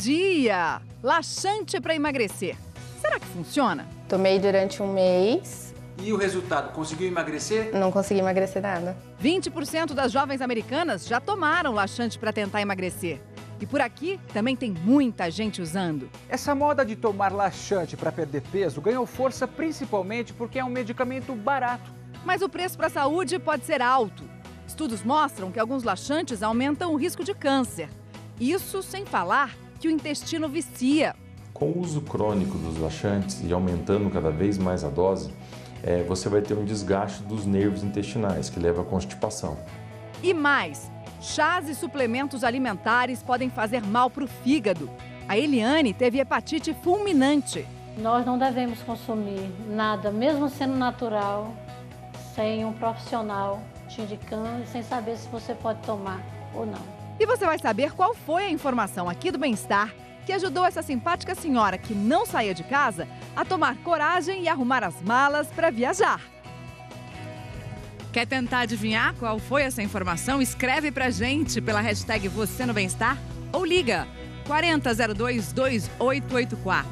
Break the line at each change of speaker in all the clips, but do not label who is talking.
dia! Laxante para emagrecer. Será que funciona?
Tomei durante um mês.
E o resultado? Conseguiu emagrecer?
Não consegui emagrecer nada.
20% das jovens americanas já tomaram laxante para tentar emagrecer. E por aqui também tem muita gente usando.
Essa moda de tomar laxante para perder peso ganhou força principalmente porque é um medicamento barato.
Mas o preço para a saúde pode ser alto. Estudos mostram que alguns laxantes aumentam o risco de câncer. Isso sem falar que o intestino vicia.
Com o uso crônico dos laxantes e aumentando cada vez mais a dose, você vai ter um desgaste dos nervos intestinais, que leva à constipação.
E mais, chás e suplementos alimentares podem fazer mal para o fígado. A Eliane teve hepatite fulminante.
Nós não devemos consumir nada, mesmo sendo natural, sem um profissional te indicando e sem saber se você pode tomar ou não.
E você vai saber qual foi a informação aqui do Bem-Estar que ajudou essa simpática senhora que não saía de casa a tomar coragem e arrumar as malas para viajar. Quer tentar adivinhar qual foi essa informação? Escreve pra gente pela hashtag Você no Bem-Estar ou liga 40022884.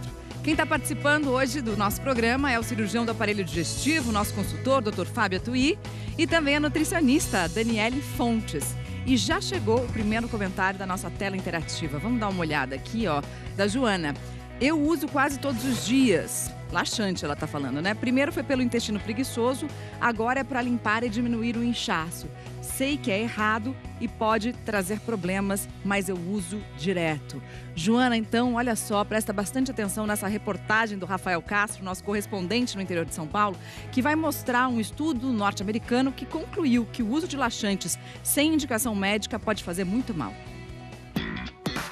Quem está participando hoje do nosso programa é o cirurgião do aparelho digestivo, nosso consultor, Dr. Fábio Atuí, e também a nutricionista Daniele Fontes. E já chegou o primeiro comentário da nossa tela interativa. Vamos dar uma olhada aqui, ó, da Joana. Eu uso quase todos os dias. Laxante, ela tá falando, né? Primeiro foi pelo intestino preguiçoso, agora é para limpar e diminuir o inchaço. Sei que é errado e pode trazer problemas, mas eu uso direto. Joana, então, olha só, presta bastante atenção nessa reportagem do Rafael Castro, nosso correspondente no interior de São Paulo, que vai mostrar um estudo norte-americano que concluiu que o uso de laxantes sem indicação médica pode fazer muito mal.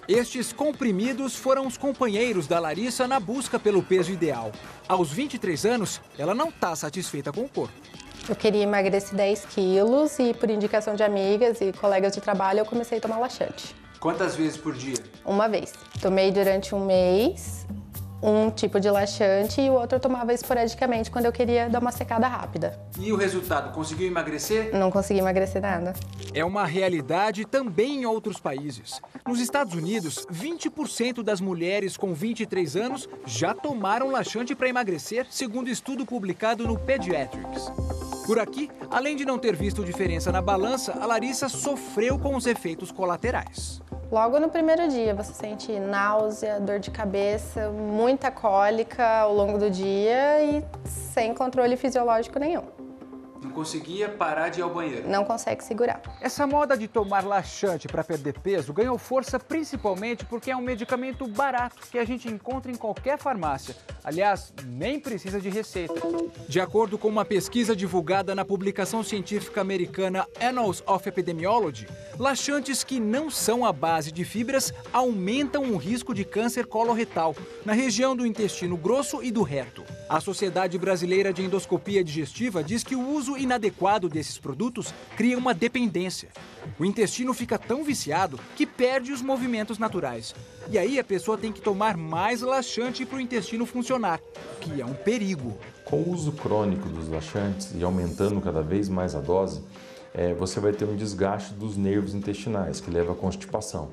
Estes comprimidos foram os companheiros da Larissa na busca pelo peso ideal. Aos 23 anos, ela não está satisfeita com o corpo.
Eu queria emagrecer 10 quilos e, por indicação de amigas e colegas de trabalho, eu comecei a tomar laxante.
Quantas vezes por dia?
Uma vez. Tomei durante um mês um tipo de laxante e o outro eu tomava esporadicamente quando eu queria dar uma secada rápida.
E o resultado? Conseguiu emagrecer?
Não consegui emagrecer nada.
É uma realidade também em outros países. Nos Estados Unidos, 20% das mulheres com 23 anos já tomaram laxante para emagrecer, segundo estudo publicado no Pediatrics. Por aqui, além de não ter visto diferença na balança, a Larissa sofreu com os efeitos colaterais.
Logo no primeiro dia, você sente náusea, dor de cabeça, muita cólica ao longo do dia e sem controle fisiológico nenhum.
Não conseguia parar de ir ao banheiro.
Não consegue segurar.
Essa moda de tomar laxante para perder peso ganhou força principalmente porque é um medicamento barato que a gente encontra em qualquer farmácia. Aliás, nem precisa de receita. De acordo com uma pesquisa divulgada na publicação científica americana Annals of Epidemiology, laxantes que não são à base de fibras aumentam o risco de câncer coloretal na região do intestino grosso e do reto. A Sociedade Brasileira de Endoscopia Digestiva diz que o uso inadequado desses produtos cria uma dependência. O intestino fica tão viciado que perde os movimentos naturais. E aí a pessoa tem que tomar mais laxante para o intestino funcionar, o que é um perigo.
Com o uso crônico dos laxantes e aumentando cada vez mais a dose, você vai ter um desgaste dos nervos intestinais, que leva à constipação.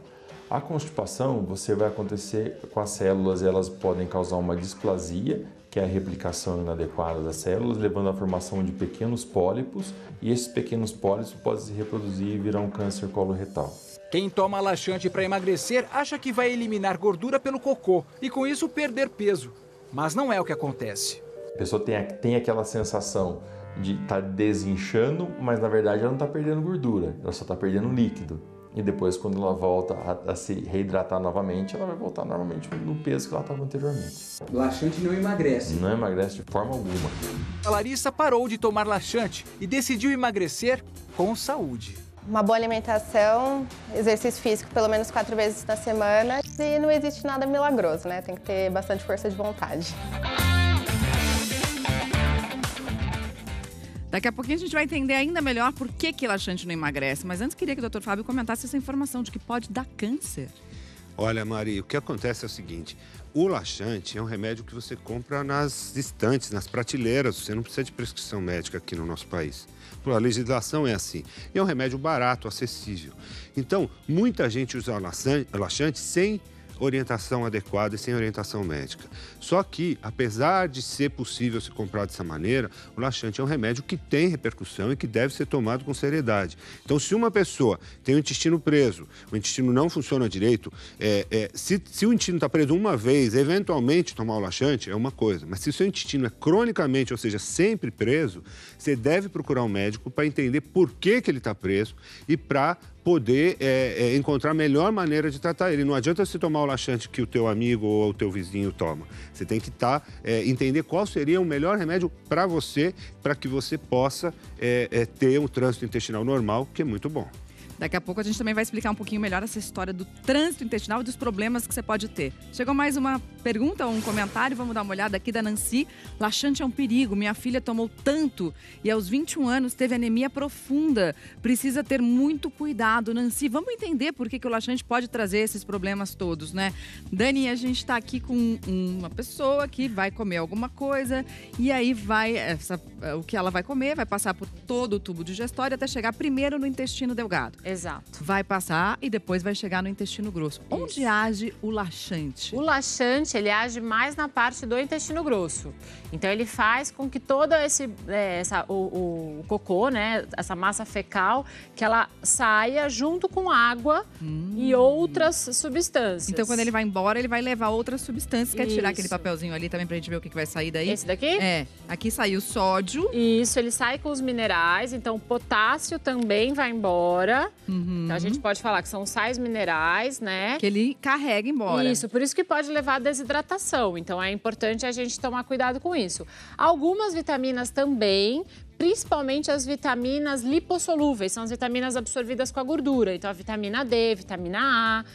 A constipação você vai acontecer com as células, elas podem causar uma displasia, que é a replicação inadequada das células, levando à formação de pequenos pólipos, e esses pequenos pólipos podem se reproduzir e virar um câncer coloretal.
Quem toma laxante para emagrecer acha que vai eliminar gordura pelo cocô e com isso perder peso. Mas não é o que acontece.
A pessoa tem aquela sensação de estar desinchando, mas na verdade ela não está perdendo gordura, ela só está perdendo líquido. E depois, quando ela volta a se reidratar novamente, ela vai voltar normalmente no peso que ela estava anteriormente.
Laxante não emagrece.
Não emagrece de forma alguma.
A Larissa parou de tomar laxante e decidiu emagrecer com saúde.
Uma boa alimentação, exercício físico pelo menos 4 vezes na semana e não existe nada milagroso, né? Tem que ter bastante força de vontade.
Daqui a pouquinho a gente vai entender ainda melhor por que laxante não emagrece. Mas antes queria que o Dr. Fábio comentasse essa informação de que pode dar câncer.
Olha, Mari, o que acontece é o seguinte. O laxante é um remédio que você compra nas estantes, nas prateleiras. Você não precisa de prescrição médica aqui no nosso país. A legislação é assim. E é um remédio barato, acessível. Então, muita gente usa laxante sem orientação adequada e sem orientação médica. Só que, apesar de ser possível se comprar dessa maneira, o laxante é um remédio que tem repercussão e que deve ser tomado com seriedade. Então, se uma pessoa tem o intestino preso, o intestino não funciona direito, se o intestino está preso uma vez, eventualmente tomar o laxante é uma coisa, mas se o seu intestino é cronicamente, ou seja, sempre preso, você deve procurar um médico para entender por que ele está preso e para poder encontrar a melhor maneira de tratar ele. Não adianta você tomar o laxante que o teu amigo ou o teu vizinho toma. Você tem que entender qual seria o melhor remédio para você, para que você possa ter um trânsito intestinal normal, que é muito bom.
Daqui a pouco a gente também vai explicar um pouquinho melhor essa história do trânsito intestinal e dos problemas que você pode ter. Chegou mais uma pergunta ou um comentário, vamos dar uma olhada aqui da Nancy. Laxante é um perigo, minha filha tomou tanto e aos 21 anos teve anemia profunda. Precisa ter muito cuidado. Nancy, vamos entender por que o laxante pode trazer esses problemas todos, né? Dani, a gente está aqui com uma pessoa que vai comer alguma coisa e aí o que ela vai comer vai passar por todo o tubo digestório até chegar primeiro no intestino delgado.
Exato.
Vai passar e depois vai chegar no intestino grosso. Isso. Onde age o laxante?
O laxante, ele age mais na parte do intestino grosso. Então, ele faz com que todo o cocô, né, essa massa fecal, que ela saia junto com água e outras substâncias.
Então, quando ele vai embora, ele vai levar outras substâncias. Quer tirar aquele papelzinho ali também pra gente ver o que vai sair daí?
Esse daqui?
É. Aqui saiu sódio.
Isso, ele sai com os minerais. Então, o potássio também vai embora. Então, a gente pode falar que são sais minerais, né?
Que ele carrega embora.
Isso, por isso que pode levar a desidratação. Então, é importante a gente tomar cuidado com isso. Algumas vitaminas também, principalmente as vitaminas lipossolúveis, são as vitaminas absorvidas com a gordura. Então, a vitamina D, vitamina A.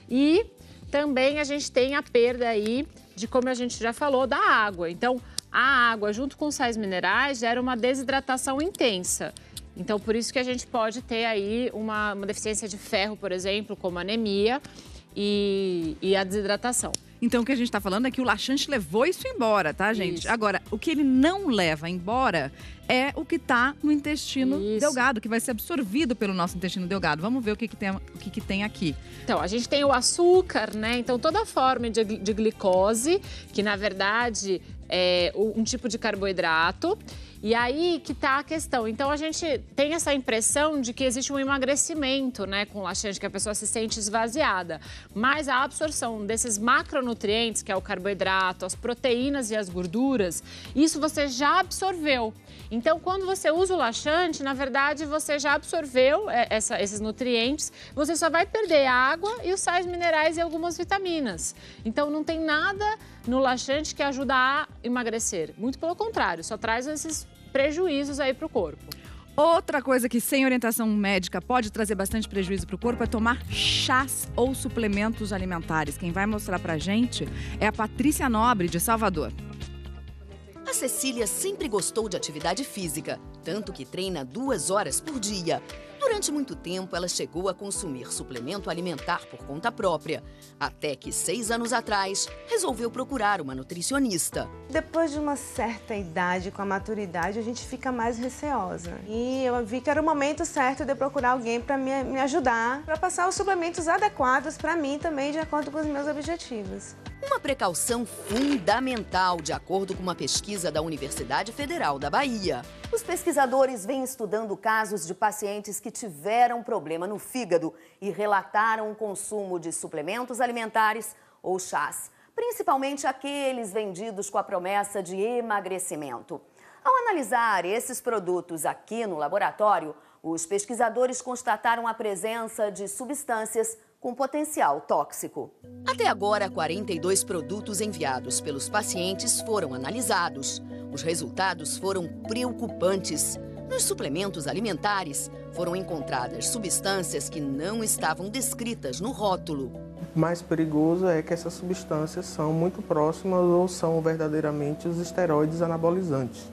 E também a gente tem a perda aí de, como a gente já falou, da água. Então, a água, junto com os sais minerais, gera uma desidratação intensa. Então, por isso que a gente pode ter aí uma deficiência de ferro, por exemplo, como anemia e a desidratação.
Então, o que a gente está falando é que o laxante levou isso embora, tá, gente? Isso. Agora, o que ele não leva embora é o que está no intestino delgado, que vai ser absorvido pelo nosso intestino delgado. Vamos ver o que tem aqui.
Então, a gente tem o açúcar, né? Então, toda a forma de glicose, que na verdade é um tipo de carboidrato. E aí que tá a questão. Então, a gente tem essa impressão de que existe um emagrecimento, né, com laxante, que a pessoa se sente esvaziada. Mas a absorção desses macronutrientes, que é o carboidrato, as proteínas e as gorduras, isso você já absorveu. Então, quando você usa o laxante, na verdade, você já absorveu esses nutrientes, você só vai perder a água e os sais minerais e algumas vitaminas. Então, não tem nada no laxante que ajuda a emagrecer. Muito pelo contrário, só traz esses prejuízos aí para o corpo.
Outra coisa que sem orientação médica pode trazer bastante prejuízo para o corpo é tomar chás ou suplementos alimentares. Quem vai mostrar pra gente é a Patrícia Nobre, de Salvador.
A Cecília sempre gostou de atividade física, tanto que treina 2 horas por dia. Durante muito tempo, ela chegou a consumir suplemento alimentar por conta própria, até que 6 anos atrás, resolveu procurar uma nutricionista.
Depois de uma certa idade, com a maturidade, a gente fica mais receosa. E eu vi que era o momento certo de eu procurar alguém para me ajudar, para passar os suplementos adequados para mim também, de acordo com os meus objetivos.
Uma precaução fundamental, de acordo com uma pesquisa da Universidade Federal da Bahia. Os pesquisadores vêm estudando casos de pacientes que tiveram problema no fígado e relataram o consumo de suplementos alimentares ou chás, principalmente aqueles vendidos com a promessa de emagrecimento. Ao analisar esses produtos aqui no laboratório, os pesquisadores constataram a presença de substâncias com potencial tóxico. Até agora, 42 produtos enviados pelos pacientes foram analisados. Os resultados foram preocupantes. Nos suplementos alimentares, foram encontradas substâncias que não estavam descritas no rótulo.
O mais perigoso é que essas substâncias são muito próximas ou são verdadeiramente os esteroides anabolizantes,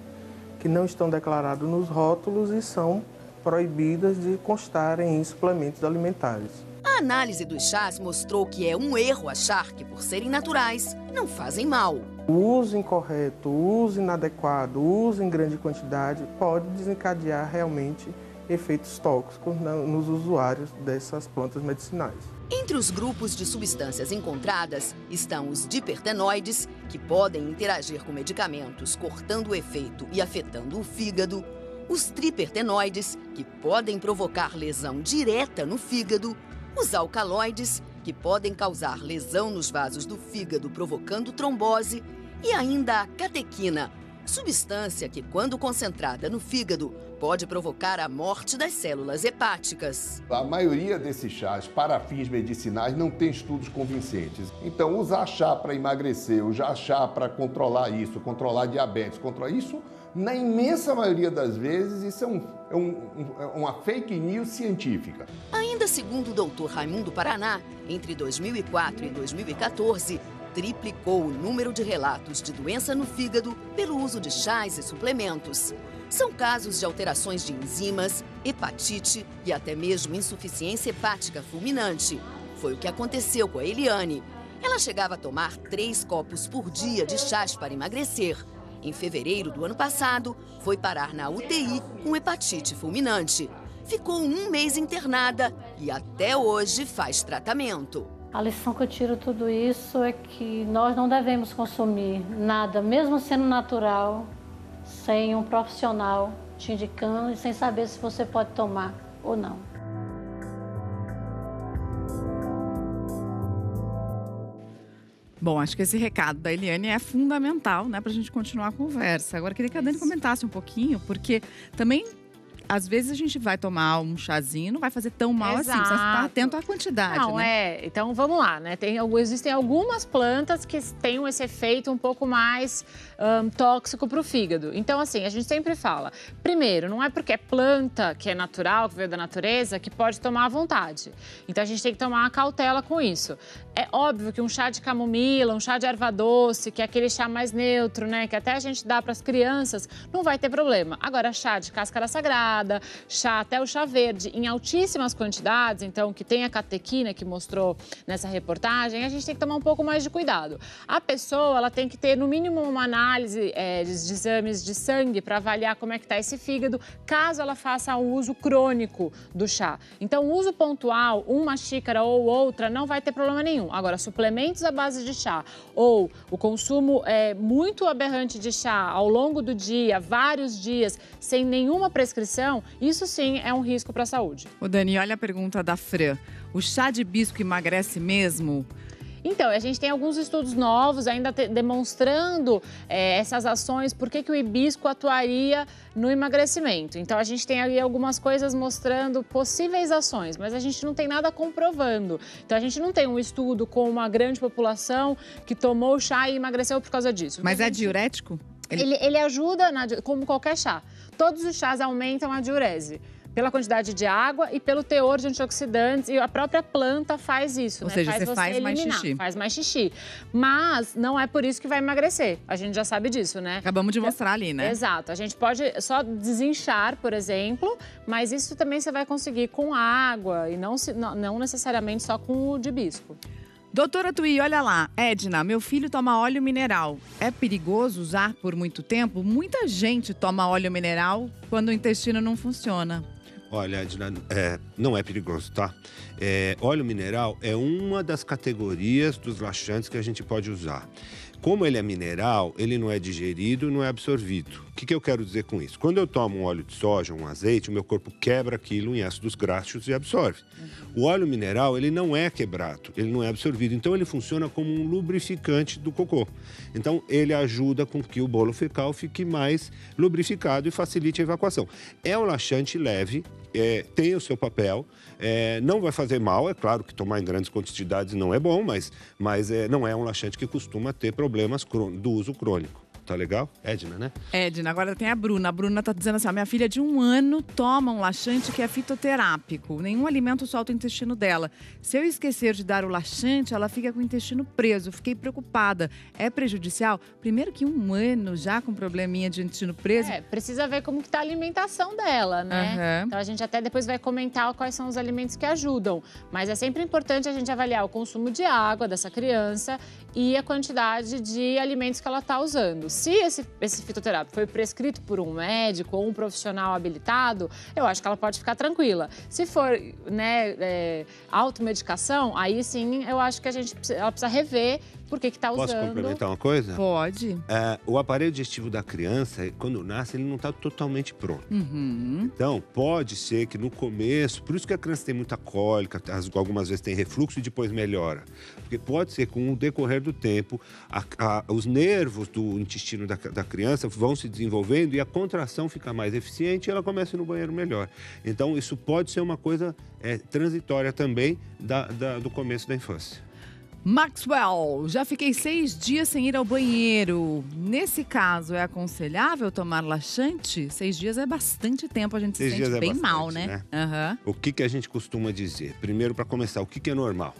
que não estão declarados nos rótulos e são proibidas de constarem em suplementos alimentares.
A análise dos chás mostrou que é um erro achar que, por serem naturais, não fazem mal.
O uso incorreto, o uso inadequado, o uso em grande quantidade pode desencadear realmente efeitos tóxicos nos usuários dessas plantas medicinais.
Entre os grupos de substâncias encontradas estão os dipertenoides, que podem interagir com medicamentos, cortando o efeito e afetando o fígado, os tripertenoides, que podem provocar lesão direta no fígado, os alcaloides, que podem causar lesão nos vasos do fígado, provocando trombose, e ainda a catequina, substância que, quando concentrada no fígado, pode provocar a morte das células hepáticas.
A maioria desses chás, para fins medicinais, não tem estudos convincentes. Então, usar chá para emagrecer, usar chá para controlar isso, controlar diabetes, controlar isso, na imensa maioria das vezes, isso é uma fake news científica.
Ainda segundo o Dr. Raimundo Paraná, entre 2004 e 2014, triplicou o número de relatos de doença no fígado pelo uso de chás e suplementos. São casos de alterações de enzimas, hepatite e até mesmo insuficiência hepática fulminante. Foi o que aconteceu com a Eliane. Ela chegava a tomar 3 copos por dia de chás para emagrecer. Em fevereiro do ano passado, foi parar na UTI com hepatite fulminante. Ficou 1 mês internada e até hoje faz tratamento.
A lição que eu tiro tudo isso é que nós não devemos consumir nada, mesmo sendo natural, sem um profissional te indicando e sem saber se você pode tomar ou não.
Bom, acho que esse recado da Eliane é fundamental, né, para a gente continuar a conversa. Agora, queria que a Dani comentasse um pouquinho, porque também, às vezes, a gente vai tomar um chazinho, não vai fazer tão mal assim. Precisa estar atento à quantidade,
não,
né?
Então, vamos lá, né? Existem algumas plantas que têm esse efeito um pouco mais tóxico para o fígado. Então, assim, a gente sempre fala, primeiro, não é porque é planta, que é natural, que veio da natureza, que pode tomar à vontade. Então, a gente tem que tomar cautela com isso. É óbvio que um chá de camomila, um chá de erva doce, que é aquele chá mais neutro, né? Que até a gente dá para as crianças, não vai ter problema. Agora, chá de cáscara sagrada, chá, até o chá verde, em altíssimas quantidades, então, que tem a catequina que mostrou nessa reportagem, a gente tem que tomar um pouco mais de cuidado. A pessoa, ela tem que ter, no mínimo, uma análise de exames de sangue para avaliar como é que está esse fígado, caso ela faça o uso crônico do chá. Então, o uso pontual, uma xícara ou outra, não vai ter problema nenhum. Agora, suplementos à base de chá ou o consumo muito aberrante de chá ao longo do dia, vários dias, sem nenhuma prescrição, isso sim é um risco para a saúde.
Ô Dani, olha a pergunta da Fran. O chá de hibisco emagrece mesmo?
Então, a gente tem alguns estudos novos ainda demonstrando essas ações, por que o hibisco atuaria no emagrecimento. Então, a gente tem ali algumas coisas mostrando possíveis ações, mas a gente não tem nada comprovando. Então, a gente não tem um estudo com uma grande população que tomou chá e emagreceu por causa disso.
Mas é diurético?
Ele ajuda, como qualquer chá. Todos os chás aumentam a diurese. Pela quantidade de água e pelo teor de antioxidantes, e a própria planta faz isso,
Ou seja, você faz mais xixi.
Faz mais xixi. Mas não é por isso que vai emagrecer. A gente já sabe disso, né?
Acabamos de mostrar ali, né?
Exato. A gente pode só desinchar, por exemplo, mas isso também você vai conseguir com água e não necessariamente só com o de hibisco.
Doutora Thuy, olha lá. Edna, meu filho toma óleo mineral. É perigoso usar por muito tempo? Muita gente toma óleo mineral quando o intestino não funciona.
Olha, Edna, não é perigoso, tá? Óleo mineral é uma das categorias dos laxantes que a gente pode usar. Como ele é mineral, ele não é digerido, não é absorvido. O que eu quero dizer com isso? Quando eu tomo um óleo de soja, um azeite, o meu corpo quebra aquilo em ácidos graxos e absorve. O óleo mineral, ele não é quebrado, ele não é absorvido. Então, ele funciona como um lubrificante do cocô. Então, ele ajuda com que o bolo fecal fique mais lubrificado e facilite a evacuação. É um laxante leve, tem o seu papel, não vai fazer mal. É claro que tomar em grandes quantidades não é bom, mas não é um laxante que costuma ter problemas do uso crônico. Tá legal? Edna, né?
Edna, agora tem a Bruna. A Bruna tá dizendo assim, minha filha de 1 ano toma um laxante que é fitoterápico. Nenhum alimento solta o intestino dela. Se eu esquecer de dar o laxante, ela fica com o intestino preso. Fiquei preocupada. É prejudicial? Primeiro que 1 ano já com probleminha de intestino preso.
Precisa ver como que tá a alimentação dela, né? Então, a gente até depois vai comentar quais são os alimentos que ajudam. Mas é sempre importante a gente avaliar o consumo de água dessa criança e a quantidade de alimentos que ela tá usando. se esse fitoterápico foi prescrito por um médico ou um profissional habilitado, eu acho que ela pode ficar tranquila. Se for, né, automedicação, aí sim eu acho que ela precisa rever por que está usando.
Posso complementar uma coisa?
Pode.
O aparelho digestivo da criança, quando nasce, ele não está totalmente pronto. Então, pode ser que no começo, por isso que a criança tem muita cólica, algumas vezes tem refluxo e depois melhora. Porque pode ser que com o decorrer do tempo, os nervos do intestino da criança vão se desenvolvendo e a contração fica mais eficiente e ela começa a ir no banheiro melhor. Então, isso pode ser uma coisa transitória também do começo da infância.
Maxwell, já fiquei 6 dias sem ir ao banheiro. Nesse caso, é aconselhável tomar laxante? 6 dias é bastante tempo, a gente se sente bem mal, né?
O que a gente costuma dizer? Primeiro, para começar, o que é normal?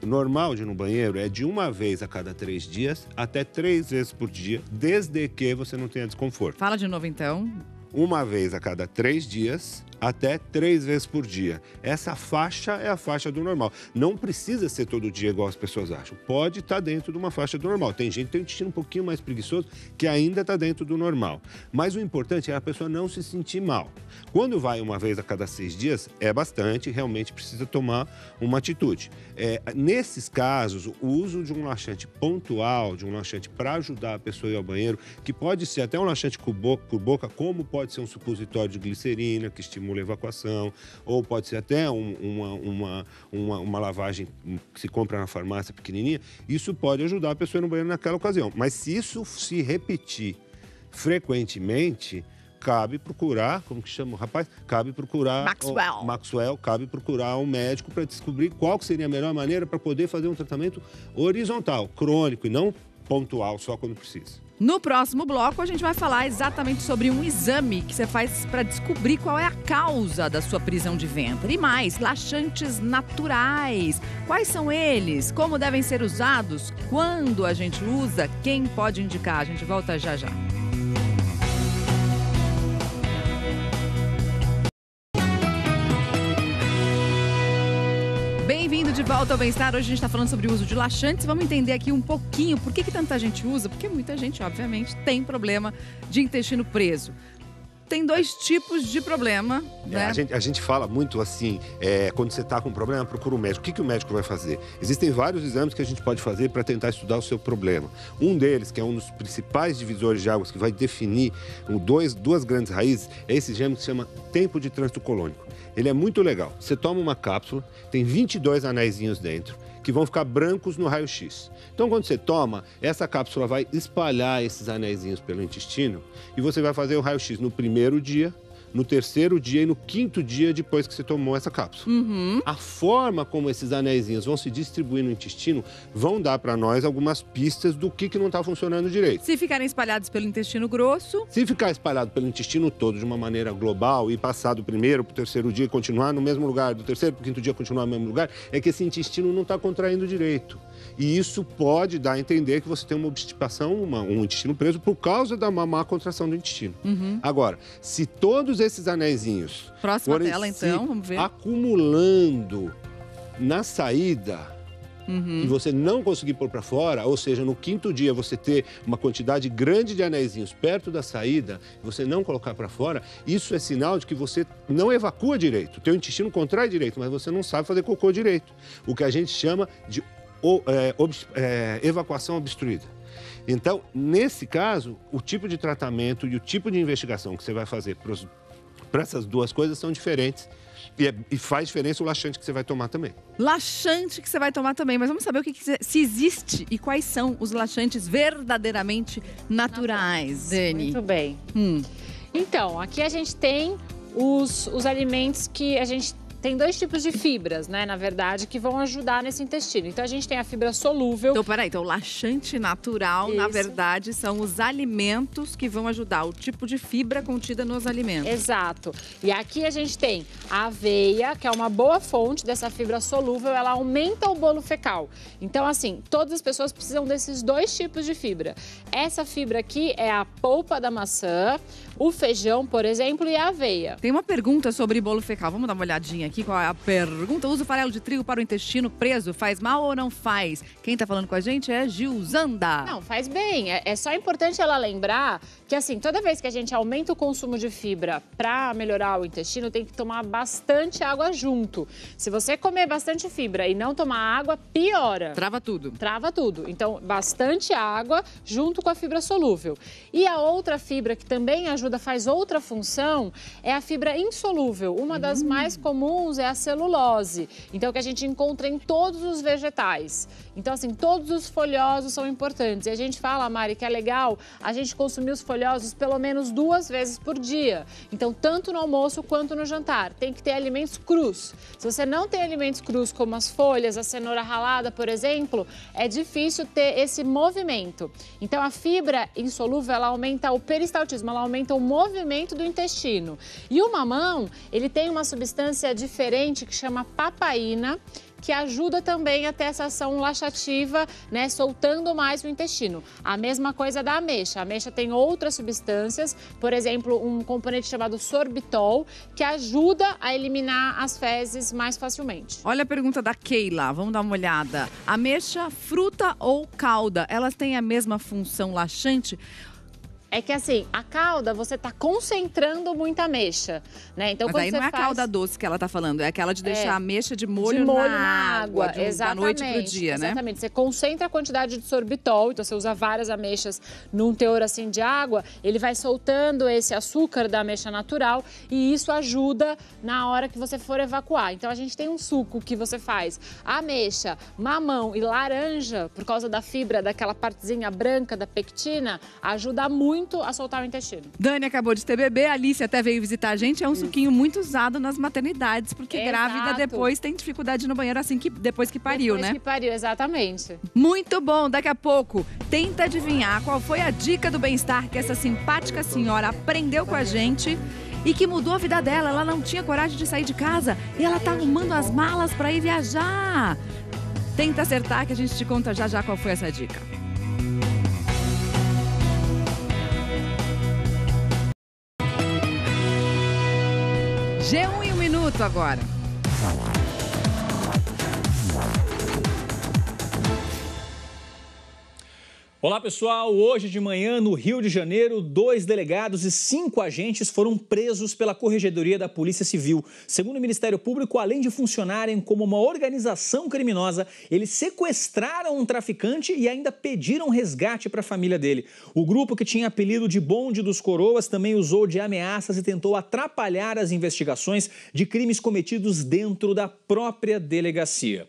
O normal de ir no banheiro é de 1 vez a cada 3 dias até 3 vezes por dia, desde que você não tenha desconforto.
Fala de novo, então.
1 vez a cada 3 dias até 3 vezes por dia. Essa faixa é a faixa do normal. Não precisa ser todo dia igual as pessoas acham. Pode estar dentro de uma faixa do normal. Tem gente que tem um intestino um pouquinho mais preguiçoso que ainda está dentro do normal. Mas o importante é a pessoa não se sentir mal. Quando vai 1 vez a cada 6 dias, é bastante, realmente precisa tomar uma atitude. Nesses casos, o uso de um laxante pontual, de um laxante para ajudar a pessoa a ir ao banheiro, que pode ser até um laxante por boca, como pode ser um supositório de glicerina, que estimula a evacuação, ou pode ser até uma lavagem que se compra na farmácia pequenininha, isso pode ajudar a pessoa a ir no banheiro naquela ocasião. Mas se isso se repetir frequentemente, cabe procurar, como que chama o rapaz? Cabe procurar... Maxwell, cabe procurar um médico para descobrir qual que seria a melhor maneira para poder fazer um tratamento horizontal, crônico e não pontual, só quando precisa.
No próximo bloco, a gente vai falar exatamente sobre um exame que você faz para descobrir qual é a causa da sua prisão de ventre. E mais, laxantes naturais. Quais são eles? Como devem ser usados? Quando a gente usa? Quem pode indicar? A gente volta já já. Bem-vindo de volta ao Bem-Estar. Hoje a gente está falando sobre o uso de laxantes. Vamos entender aqui um pouquinho por que tanta gente usa. Porque muita gente, obviamente, tem problema de intestino preso. Tem 2 tipos de problema, né?
A gente fala muito assim, quando você está com um problema, procura um médico. O que o médico vai fazer? Existem vários exames que a gente pode fazer para tentar estudar o seu problema. Um deles, que é um dos principais divisores de águas, que vai definir duas grandes raízes, é esse exame que se chama tempo de trânsito colônico. Ele é muito legal. Você toma uma cápsula, tem 22 anéisinhos dentro, que vão ficar brancos no raio-x. Então, quando você toma, essa cápsula vai espalhar esses anéisinhos pelo intestino e você vai fazer o raio-x no primeiro dia, no terceiro dia e no 5º dia depois que você tomou essa cápsula. A forma como esses anéisinhos vão se distribuir no intestino vão dar para nós algumas pistas do que não está funcionando direito.
Se ficarem espalhados pelo intestino grosso...
Se ficar espalhado pelo intestino todo de uma maneira global e passar do primeiro para o terceiro dia e continuar no mesmo lugar, do terceiro para o 5º dia continuar no mesmo lugar, é que esse intestino não está contraindo direito. E isso pode dar a entender que você tem uma obstipação, um intestino preso por causa da má contração do intestino. Agora, se todos esses anéisinhos
Próxima tela, então, vamos ver.
Acumulando na saída e você não conseguir pôr para fora, ou seja, no 5º dia você ter uma quantidade grande de anéisinhos perto da saída, você não colocar para fora, isso é sinal de que você não evacua direito. O teu intestino contrai direito, mas você não sabe fazer cocô direito. O que a gente chama de evacuação obstruída. Então, nesse caso, o tipo de tratamento e o tipo de investigação que você vai fazer para essas 2 coisas são diferentes. E faz diferença o laxante que você vai tomar também.
Laxante que você vai tomar também. Mas vamos saber se existe e quais são os laxantes verdadeiramente naturais, Dani.
Muito bem. Então, aqui a gente tem os alimentos que a gente... Tem 2 tipos de fibras, né, na verdade, que vão ajudar nesse intestino. Então, a gente tem a fibra solúvel.
Então, peraí. Então, o laxante natural, na verdade, são os alimentos que vão ajudar, o tipo de fibra contida nos alimentos.
Exato. E aqui a gente tem a aveia, que é uma boa fonte dessa fibra solúvel, ela aumenta o bolo fecal. Então, assim, todas as pessoas precisam desses 2 tipos de fibra. Essa fibra aqui é a polpa da maçã, o feijão, por exemplo, e a aveia.
Tem uma pergunta sobre bolo fecal. Vamos dar uma olhadinha aqui com a pergunta. Usa o farelo de trigo para o intestino preso, faz mal ou não faz? Quem tá falando com a gente é Gilzanda.
Não, faz bem. É só importante ela lembrar que, assim, toda vez que a gente aumenta o consumo de fibra para melhorar o intestino, tem que tomar bastante água junto. Se você comer bastante fibra e não tomar água, piora.
Trava tudo.
Trava tudo. Então, bastante água junto com a fibra solúvel. E a outra fibra que também ajuda, faz outra função, é a fibra insolúvel. Uma das mais comuns é a celulose. Então, que a gente encontra em todos os vegetais. Então, assim, todos os folhosos são importantes. E a gente fala, Mari, que é legal a gente consumir os folhosos pelo menos 2 vezes por dia. Então, tanto no almoço quanto no jantar. Tem que ter alimentos crus. Se você não tem alimentos crus, como as folhas, a cenoura ralada, por exemplo, é difícil ter esse movimento. Então, a fibra insolúvel, ela aumenta o peristaltismo, ela aumenta o movimento do intestino. E o mamão, ele tem uma substância diferente que chama papaína, que ajuda também a ter essa ação laxativa, né, soltando mais o intestino. A mesma coisa da ameixa. A ameixa tem outras substâncias, por exemplo, um componente chamado sorbitol, que ajuda a eliminar as fezes mais facilmente.
Olha a pergunta da Keila, vamos dar uma olhada. Ameixa, fruta ou calda, elas têm a mesma função laxante?
É que assim, a calda, você tá concentrando muita ameixa, né? Então,
mas
quando
aí
você
não é a calda doce que ela tá falando, é aquela de deixar a ameixa de molho na água, da noite pro dia, né?
Exatamente, você concentra a quantidade de sorbitol, então você usa várias ameixas num teor assim de água, ele vai soltando esse açúcar da ameixa natural e isso ajuda na hora que você for evacuar. Então a gente tem um suco que você faz ameixa, mamão e laranja, por causa da fibra, daquela partezinha branca da pectina, ajuda muito a soltar o intestino.
Dani acabou de ter bebê, a Alice até veio visitar a gente, é um suquinho muito usado nas maternidades, porque grávida depois tem dificuldade no banheiro assim que depois que pariu, né?
Depois que pariu, exatamente.
Muito bom, daqui a pouco tenta adivinhar qual foi a dica do bem-estar que essa simpática senhora aprendeu com a gente e que mudou a vida dela. Ela não tinha coragem de sair de casa e ela tá arrumando as malas para ir viajar. Tenta acertar que a gente te conta já já qual foi essa dica. G1 em 1 minuto agora.
Olá pessoal, hoje de manhã no Rio de Janeiro, 2 delegados e 5 agentes foram presos pela Corregedoria da Polícia Civil. Segundo o Ministério Público, além de funcionarem como uma organização criminosa, eles sequestraram um traficante e ainda pediram resgate para a família dele. O grupo, que tinha apelido de Bonde dos Coroas, também usou de ameaças e tentou atrapalhar as investigações de crimes cometidos dentro da própria delegacia.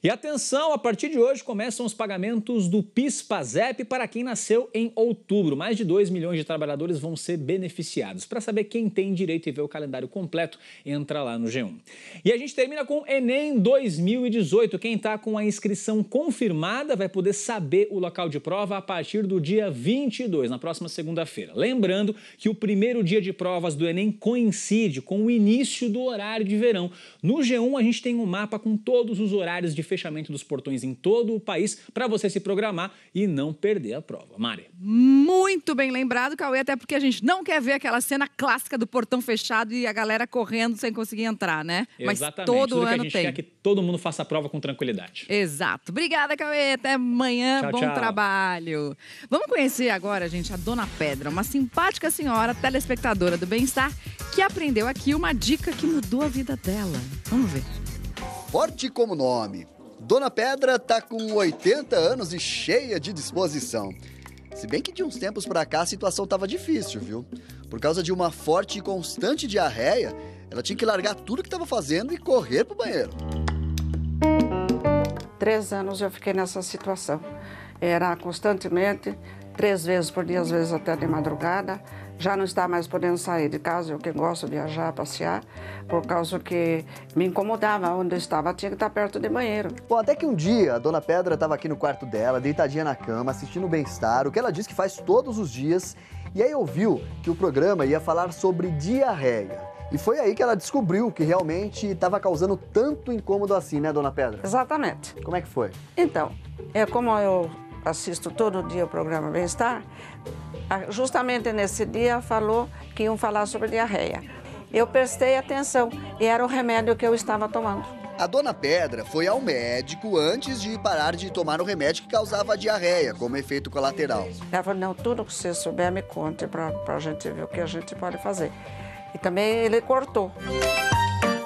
E atenção, a partir de hoje começam os pagamentos do PIS/PASEP para quem nasceu em outubro. Mais de 2 milhões de trabalhadores vão ser beneficiados. Para saber quem tem direito e ver o calendário completo, entra lá no G1. E a gente termina com Enem 2018. Quem está com a inscrição confirmada vai poder saber o local de prova a partir do dia 22, na próxima segunda-feira. Lembrando que o primeiro dia de provas do Enem coincide com o início do horário de verão. No G1 a gente tem um mapa com todos os horários de fechamento dos portões em todo o país para você se programar e não perder a prova. Mari.
Muito bem lembrado, Cauê, até porque a gente não quer ver aquela cena clássica do portão fechado e a galera correndo sem conseguir entrar, né?
Exatamente.
Mas todo
Tudo
ano
que a gente
tem.
quer que todo mundo faça a prova com tranquilidade.
Exato. Obrigada, Cauê. Até amanhã.
Tchau,
Bom
tchau.
trabalho. Vamos conhecer agora, gente, a Dona Pedra, uma simpática senhora telespectadora do bem-estar que aprendeu aqui uma dica que mudou a vida dela. Vamos ver.
Forte como nome. Dona Pedra tá com 80 anos e cheia de disposição. Se bem que de uns tempos pra cá a situação tava difícil, viu? Por causa de uma forte e constante diarreia, ela tinha que largar tudo que tava fazendo e correr pro banheiro.
3 anos eu fiquei nessa situação. Era constantemente, 3 vezes por dia, às vezes até de madrugada. Já não está mais podendo sair de casa, eu que gosto de viajar, passear, por causa que me incomodava onde eu estava, tinha que estar perto de banheiro.
Bom, até que um dia a Dona Pedra estava aqui no quarto dela, deitadinha na cama, assistindo o Bem-Estar, o que ela diz que faz todos os dias, e aí ouviu que o programa ia falar sobre diarreia. E foi aí que ela descobriu que realmente estava causando tanto incômodo assim, né, Dona Pedra?
Exatamente.
Como é que foi?
Então, como eu assisto todo dia o programa Bem-Estar, justamente nesse dia falou que iam falar sobre diarreia. eu prestei atenção e era o remédio que eu estava tomando.
A dona Pedra foi ao médico antes de parar de tomar o remédio que causava diarreia, como efeito colateral.
Ela falou, não, tudo que você souber me conte para a gente ver o que a gente pode fazer. E também ele cortou.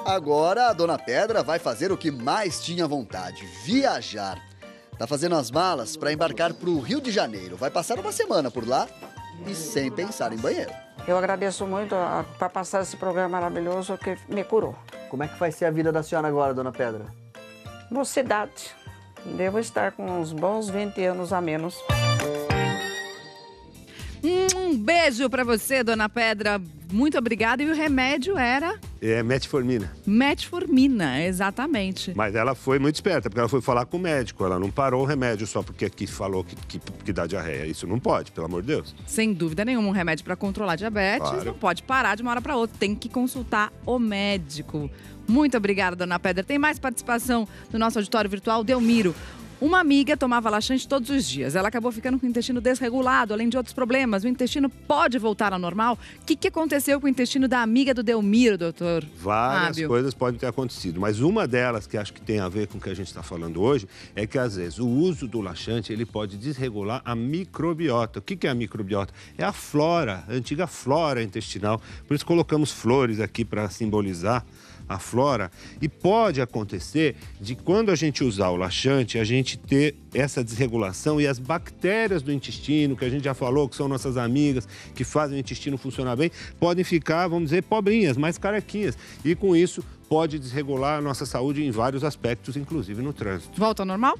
Agora a dona Pedra vai fazer o que mais tinha vontade, viajar. Tá fazendo as malas para embarcar para o Rio de Janeiro. Vai passar uma semana por lá e sem pensar em banheiro.
Eu agradeço muito para passar esse programa maravilhoso que me curou.
Como é que vai ser a vida da senhora agora, dona Pedra?
Mocidade. Devo estar com uns bons 20 anos a menos.
Um beijo para você, dona Pedra. Muito obrigada. E o remédio era?
É metformina.
Metformina, exatamente.
Mas ela foi muito esperta, porque ela foi falar com o médico. Ela não parou o remédio só porque aqui falou que dá diarreia. Isso não pode, pelo amor de Deus.
Sem dúvida nenhuma, um remédio para controlar diabetes
Claro.
não pode parar de uma hora para outra. Tem que consultar o médico. Muito obrigada, dona Pedra. Tem mais participação do nosso auditório virtual, Delmiro. Uma amiga tomava laxante todos os dias. Ela acabou ficando com o intestino desregulado, além de outros problemas. O intestino pode voltar ao normal? O que aconteceu com o intestino da amiga do Delmiro, doutor?
Várias
Fábio.
coisas podem ter acontecido, mas uma delas que acho que tem a ver com o que a gente está falando hoje é que, às vezes, o uso do laxante ele pode desregular a microbiota. O que é a microbiota? É a flora, a antiga flora intestinal. Por isso colocamos flores aqui para simbolizar a flora. E pode acontecer de quando a gente usar o laxante, a gente ter essa desregulação e as bactérias do intestino, que a gente já falou, que são nossas amigas, que fazem o intestino funcionar bem, podem ficar, vamos dizer, pobrinhas, mais carequinhas. E com isso pode desregular a nossa saúde em vários aspectos, inclusive no trânsito.
Volta ao normal?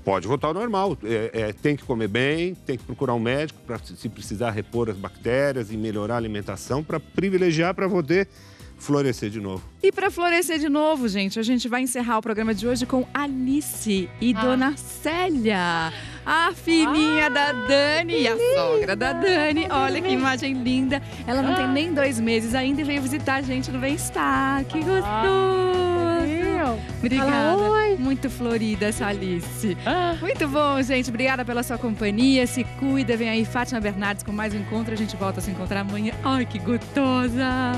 Pode voltar ao normal. Tem que comer bem, tem que procurar um médico para, se precisar, repor as bactérias e melhorar a alimentação para privilegiar, para poder florescer de novo.
E para florescer de novo, gente, a gente vai encerrar o programa de hoje com Alice e Dona Célia, a filhinha da Dani e a sogra da Dani. Olha que imagem linda. Ela não tem nem 2 meses ainda e veio visitar a gente no Bem-Estar. Que gostoso! Obrigada. Muito florida essa Alice. Muito bom, gente. Obrigada pela sua companhia. Se cuida. Vem aí Fátima Bernardes com mais um encontro. A gente volta a se encontrar amanhã. Ai, que gostosa!